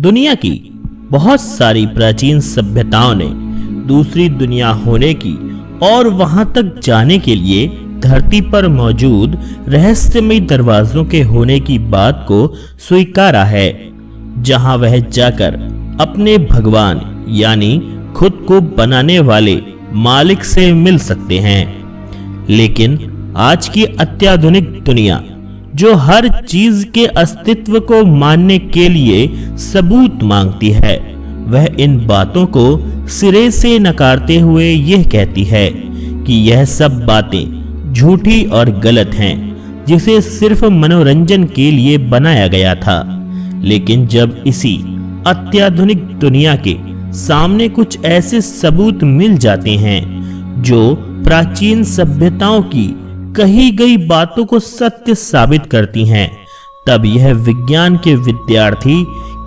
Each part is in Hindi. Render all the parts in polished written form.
दुनिया की बहुत सारी प्राचीन सभ्यताओं ने दूसरी दुनिया होने की और वहां तक जाने के लिए धरती पर मौजूद रहस्यमय दरवाजों के होने की बात को स्वीकारा है, जहां वह जाकर अपने भगवान यानी खुद को बनाने वाले मालिक से मिल सकते हैं। लेकिन आज की अत्याधुनिक दुनिया जो हर चीज के अस्तित्व को मानने के लिए सबूत मांगती है, वह इन बातों को सिरे से नकारते हुए यह कहती है कि यह सब बातें झूठी और गलत हैं, जिसे सिर्फ मनोरंजन के लिए बनाया गया था। लेकिन जब इसी अत्याधुनिक दुनिया के सामने कुछ ऐसे सबूत मिल जाते हैं जो प्राचीन सभ्यताओं की कही गई बातों को सत्य साबित करती हैं, तब यह विज्ञान के विद्यार्थी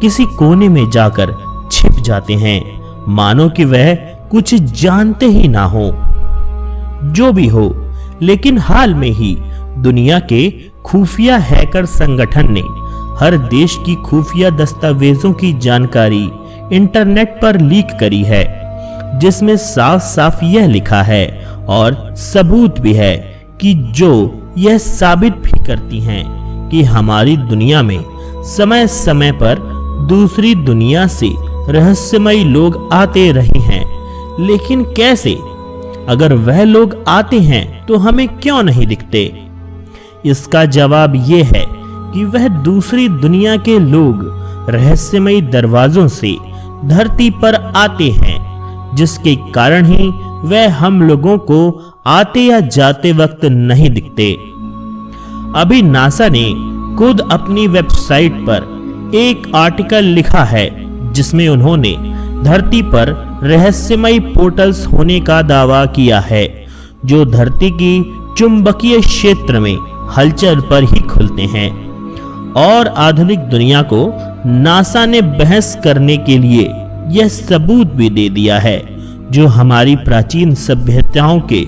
किसी कोने में जाकर छिप जाते हैं, मानो कि वह कुछ जानते ही ना हो। जो भी हो, लेकिन हाल में ही दुनिया के खुफिया हैकर संगठन ने हर देश की खुफिया दस्तावेजों की जानकारी इंटरनेट पर लीक करी है, जिसमें साफ साफ यह लिखा है और सबूत भी है कि जो यह साबित भी करती हैं कि हमारी दुनिया में समय समय पर दूसरी दुनिया से रहस्यमयी लोग आते रहे हैं। लेकिन कैसे? अगर वह लोग आते हैं तो हमें क्यों नहीं दिखते? इसका जवाब यह है कि वह दूसरी दुनिया के लोग रहस्यमयी दरवाजों से धरती पर आते हैं, जिसके कारण ही वह हम लोगों को आते या जाते वक्त नहीं दिखते। अभी नासा ने खुद अपनी वेबसाइट पर एक आर्टिकल लिखा है, जिसमें उन्होंने धरती पर रहस्यमयी पोर्टल्स होने का दावा किया है, जो धरती की चुंबकीय क्षेत्र में हलचल पर ही खुलते हैं। और आधुनिक दुनिया को नासा ने बहस करने के लिए यह सबूत भी दे दिया है, जो हमारी प्राचीन सभ्यताओं के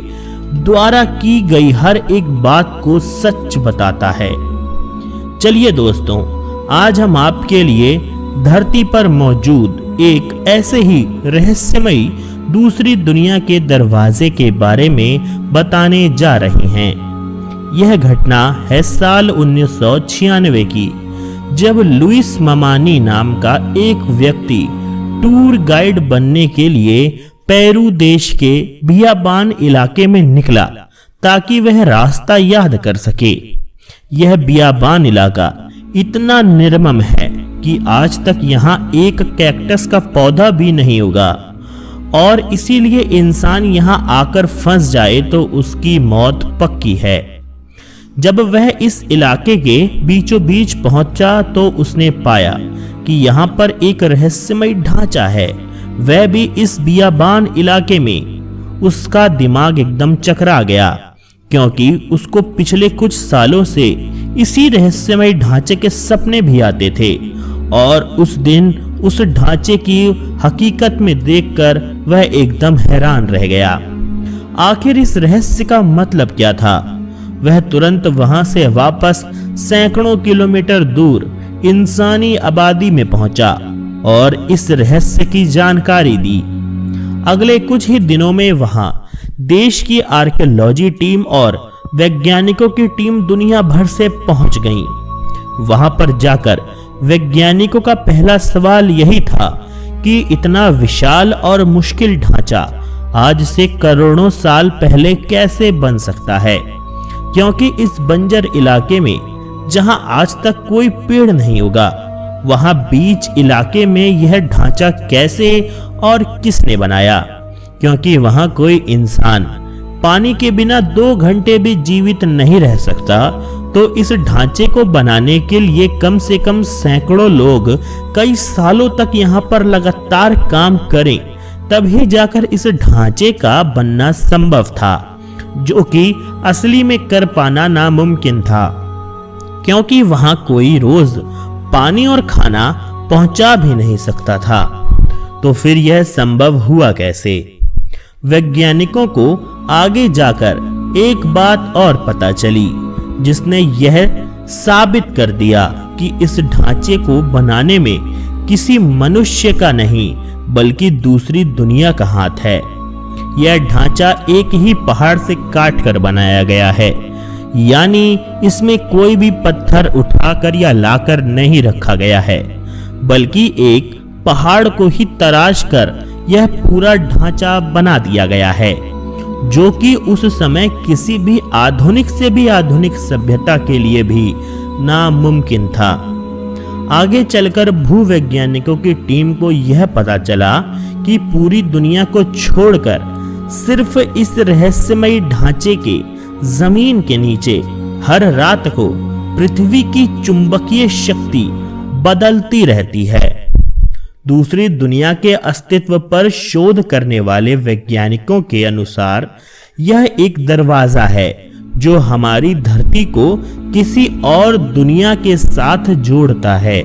द्वारा की गई हर एक बात को सच बताता है। चलिए दोस्तों, आज हम आपके लिए धरती पर मौजूद एक ऐसे ही रहस्यमयी दूसरी दुनिया के दरवाजे के बारे में बताने जा रहे हैं। यह घटना है साल 1996 की, जब लुइस ममानी नाम का एक व्यक्ति टूर गाइड बनने के लिए पेरू देश के बियाबान इलाके में निकला, ताकि वह रास्ता याद कर सके। यह बियाबान इलाका इतना निर्मम है कि आज तक यहाँ एक कैक्टस का पौधा भी नहीं उगा, और इसीलिए इंसान यहाँ आकर फंस जाए तो उसकी मौत पक्की है। जब वह इस इलाके के बीचों बीच पहुंचा तो उसने पाया कि यहाँ पर एक रहस्यमय ढांचा है, वह भी इस बियाबान इलाके में। उसका दिमाग एकदम चकरा गया, क्योंकि उसको पिछले कुछ सालों से इसी रहस्यमय ढांचे के सपने भी आते थे, और उस दिन उस ढांचे की हकीकत में देखकर वह एकदम हैरान रह गया। आखिर इस रहस्य का मतलब क्या था? वह तुरंत वहां से वापस सैकड़ों किलोमीटर दूर इंसानी आबादी में पहुंचा और इस रहस्य की जानकारी दी। अगले कुछ ही दिनों में वहां देश की आर्कियोलॉजी टीम और वैज्ञानिकों की टीम दुनिया भर से पहुंच गई। वहां पर जाकर वैज्ञानिकों का पहला सवाल यही था कि इतना विशाल और मुश्किल ढांचा आज से करोड़ों साल पहले कैसे बन सकता है, क्योंकि इस बंजर इलाके में जहां आज तक कोई पेड़ नहीं उगा, वहां बीच इलाके में यह ढांचा कैसे और किसने बनाया? क्योंकि वहां कोई इंसान पानी के बिना 2 घंटे भी जीवित नहीं रह सकता, तो इस ढांचे को बनाने के लिए कम से कम सैकड़ों लोग कई सालों तक यहाँ पर लगातार काम करें, तभी जाकर इस ढांचे का बनना संभव था, जो कि असली में कर पाना नामुमकिन था, क्योंकि वहां कोई रोज पानी और खाना पहुंचा भी नहीं सकता था। तो फिर यह संभव हुआ कैसे? वैज्ञानिकों को आगे जाकर एक बात और पता चली, जिसने यह साबित कर दिया कि इस ढांचे को बनाने में किसी मनुष्य का नहीं बल्कि दूसरी दुनिया का हाथ है। यह ढांचा एक ही पहाड़ से काट कर बनाया गया है, यानी इसमें कोई भी पत्थर उठाकर या लाकर नहीं रखा गया है, बल्कि एक पहाड़ को ही तराश कर यह पूरा ढांचा बना दिया गया है, जो कि उस समय किसी भी आधुनिक से भी आधुनिक सभ्यता के लिए भी नामुमकिन था। आगे चलकर भूवैज्ञानिकों की टीम को यह पता चला कि पूरी दुनिया को छोड़कर सिर्फ इस रहस्यमयी ढांचे के जमीन के नीचे हर रात को पृथ्वी की चुंबकीय शक्ति बदलती रहती है। दूसरी दुनिया के अस्तित्व पर शोध करने वाले वैज्ञानिकों के अनुसार यह एक दरवाजा है जो हमारी धरती को किसी और दुनिया के साथ जोड़ता है,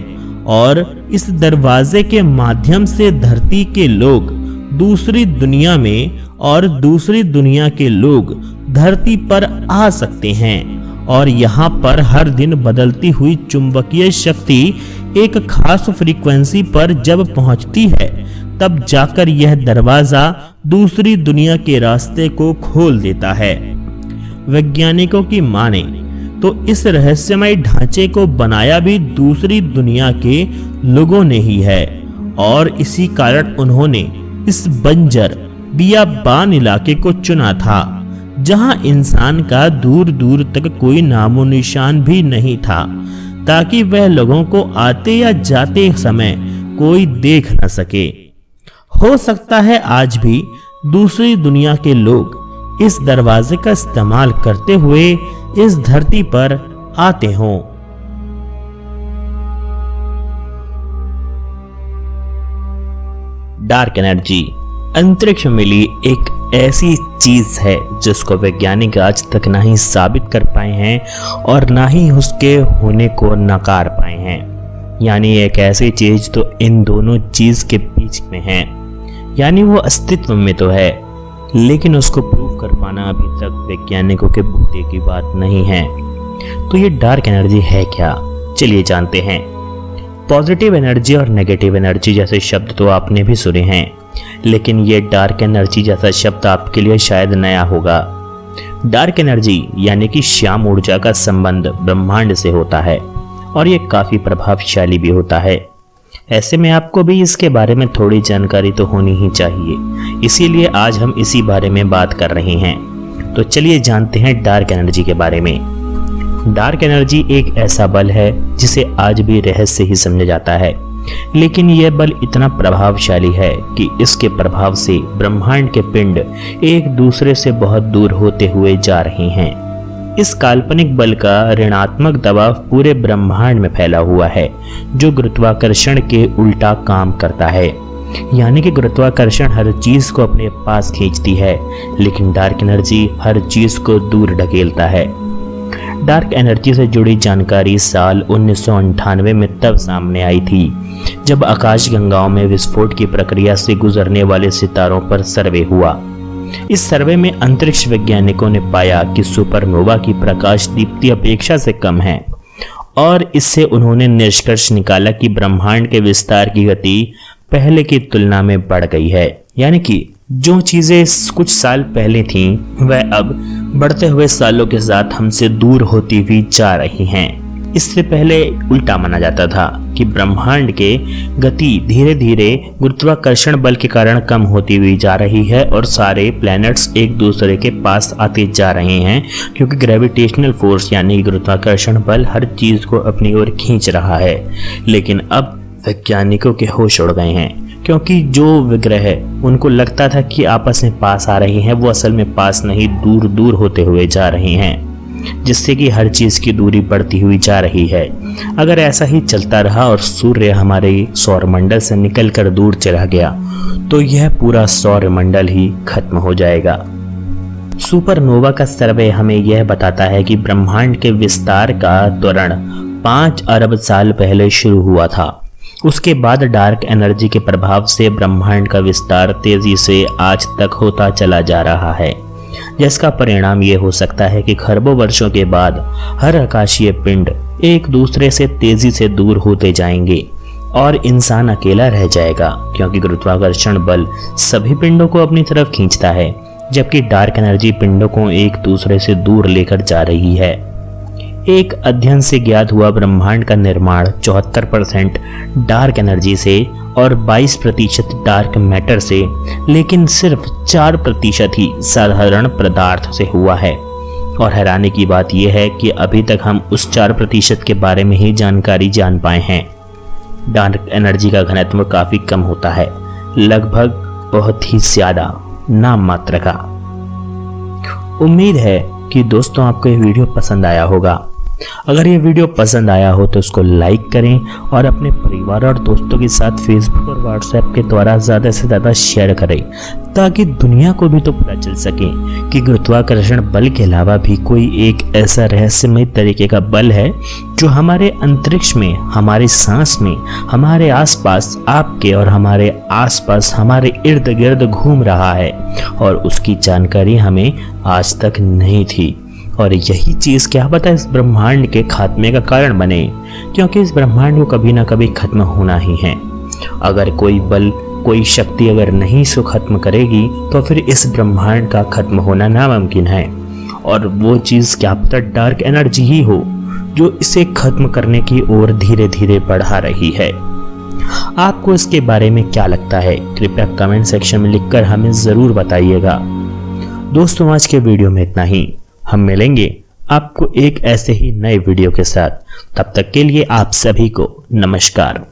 और इस दरवाजे के माध्यम से धरती के लोग दूसरी दुनिया में और दूसरी दुनिया के लोग धरती पर आ सकते हैं। और यहाँ पर हर दिन बदलती हुई चुंबकीय शक्ति एक खास फ्रीक्वेंसी पर जब पहुंचती है, तब जाकर यह दरवाजा दूसरी दुनिया के रास्ते को खोल देता है। वैज्ञानिकों की माने तो इस रहस्यमय ढांचे को बनाया भी दूसरी दुनिया के लोगों ने ही है, और इसी कारण उन्होंने इस बंजर बियाबान इलाके को चुना था, जहां इंसान का दूर दूर तक कोई नामो निशान भी नहीं था, ताकि वह लोगों को आते या जाते समय कोई देख न सके। हो सकता है आज भी दूसरी दुनिया के लोग इस दरवाजे का इस्तेमाल करते हुए इस धरती पर आते हों। डार्क एनर्जी अंतरिक्ष में मिली एक ऐसी चीज है जिसको वैज्ञानिक आज तक ना ही साबित कर पाए हैं और ना ही उसके होने को नकार पाए हैं। यानी एक ऐसी चीज तो इन दोनों चीज के बीच में है, यानी वो अस्तित्व में तो है, लेकिन उसको प्रूव कर पाना अभी तक वैज्ञानिकों के बूते की बात नहीं है। तो ये डार्क एनर्जी है क्या, चलिए जानते हैं। पॉजिटिव एनर्जी और नेगेटिव एनर्जी जैसे शब्द तो आपने भी सुने हैं, लेकिन ये डार्क एनर्जी जैसा शब्द आपके लिए शायद नया होगा। डार्क एनर्जी यानी कि श्याम ऊर्जा का संबंध ब्रह्मांड से होता है, और ये काफी प्रभावशाली भी होता है। ऐसे में आपको भी इसके बारे में थोड़ी जानकारी तो होनी ही चाहिए, इसीलिए आज हम इसी बारे में बात कर रहे हैं। तो चलिए जानते हैं डार्क एनर्जी के बारे में। डार्क एनर्जी एक ऐसा बल है जिसे आज भी रहस्य ही समझा जाता है, लेकिन यह बल इतना प्रभावशाली है कि इसके प्रभाव से ब्रह्मांड के पिंड एक दूसरे से बहुत दूर होते हुए जा रहे हैं। इस काल्पनिक बल का ऋणात्मक दबाव पूरे ब्रह्मांड में फैला हुआ है, जो गुरुत्वाकर्षण के उल्टा काम करता है। यानी कि गुरुत्वाकर्षण हर चीज को अपने पास खींचती है, लेकिन डार्क एनर्जी हर चीज को दूर ढकेलता है। डार्क एनर्जी से जुड़ी जानकारी साल 1998 में तब सामने आई थी जब आकाशगंगाओं में विस्फोट की प्रक्रिया से गुजरने वाले सितारों पर सर्वे हुआ। इस सर्वे में अंतरिक्ष वैज्ञानिकों ने पाया कि सुपरनोवा की प्रकाश दीप्ति अपेक्षा से कम है, और इससे उन्होंने निष्कर्ष निकाला कि ब्रह्मांड के विस्तार की गति पहले की तुलना में बढ़ गई है। यानी कि जो चीजें कुछ साल पहले थीं, वह अब बढ़ते हुए सालों के साथ हमसे दूर होती हुई जा रही हैं। इससे पहले उल्टा माना जाता था कि ब्रह्मांड के गति धीरे धीरे गुरुत्वाकर्षण बल के कारण कम होती हुई जा रही है, और सारे प्लैनेट्स एक दूसरे के पास आते जा रहे हैं, क्योंकि ग्रेविटेशनल फोर्स यानी गुरुत्वाकर्षण बल हर चीज को अपनी ओर खींच रहा है। लेकिन अब वैज्ञानिकों के होश उड़ गए हैं, क्योंकि जो विग्रह उनको लगता था कि आपस में पास आ रहे हैं, वो असल में पास नहीं दूर दूर होते हुए जा रहे हैं, जिससे कि हर चीज की दूरी बढ़ती हुई जा रही है। अगर ऐसा ही चलता रहा और सूर्य हमारे सौरमंडल से निकलकर दूर चला गया, तो यह पूरा सौरमंडल ही खत्म हो जाएगा। सुपरनोवा का सर्वे हमें यह बताता है कि ब्रह्मांड के विस्तार का त्वरण 5 अरब साल पहले शुरू हुआ था। उसके बाद डार्क एनर्जी के प्रभाव से ब्रह्मांड का विस्तार तेजी से आज तक होता चला जा रहा है, जिसका परिणाम ये हो सकता है कि खरबों वर्षों के बाद हर आकाशीय पिंड एक दूसरे से तेजी से दूर होते जाएंगे, और इंसान अकेला रह जाएगा, क्योंकि गुरुत्वाकर्षण बल सभी पिंडों को अपनी तरफ खींचता है, जबकि डार्क एनर्जी पिंडों को एक दूसरे से दूर लेकर जा रही है। एक अध्ययन से ज्ञात हुआ ब्रह्मांड का निर्माण 74% डार्क एनर्जी से और 22% डार्क मैटर से, लेकिन सिर्फ 4% ही साधारण पदार्थ से हुआ है। और हैरानी की बात यह है कि अभी तक हम उस 4% के बारे में ही जानकारी जान पाए हैं। डार्क एनर्जी का घनत्व काफी कम होता है, लगभग बहुत ही ज्यादा, नाम मात्र का। उम्मीद है कि दोस्तों आपको ये वीडियो पसंद आया होगा। अगर ये वीडियो पसंद आया हो तो इसको लाइक करें और अपने परिवार और दोस्तों के साथ फेसबुक और व्हाट्सएप के द्वारा ज़्यादा से ज़्यादा शेयर करें, ताकि दुनिया को भी तो पता चल सके कि गुरुत्वाकर्षण बल के अलावा भी कोई एक ऐसा रहस्यमय तरीके का बल है जो हमारे अंतरिक्ष में, हमारी सांस में, हमारे आसपास, आपके और हमारे आसपास, हमारे इर्द गिर्द घूम रहा है और उसकी जानकारी हमें आज तक नहीं थी। और यही चीज क्या पता इस ब्रह्मांड के खात्मे का कारण बने, क्योंकि इस ब्रह्मांड को कभी ना कभी खत्म होना ही है। अगर कोई बल, कोई शक्ति अगर नहीं इसको खत्म करेगी तो फिर इस ब्रह्मांड का खत्म होना नामुमकिन है। और वो चीज क्या पता डार्क एनर्जी ही हो जो इसे खत्म करने की ओर धीरे धीरे बढ़ा रही है। आपको इसके बारे में क्या लगता है, कृपया कमेंट सेक्शन में लिखकर हमें जरूर बताइएगा। दोस्तों आज के वीडियो में इतना ही। हम मिलेंगे आपको एक ऐसे ही नए वीडियो के साथ। तब तक के लिए आप सभी को नमस्कार।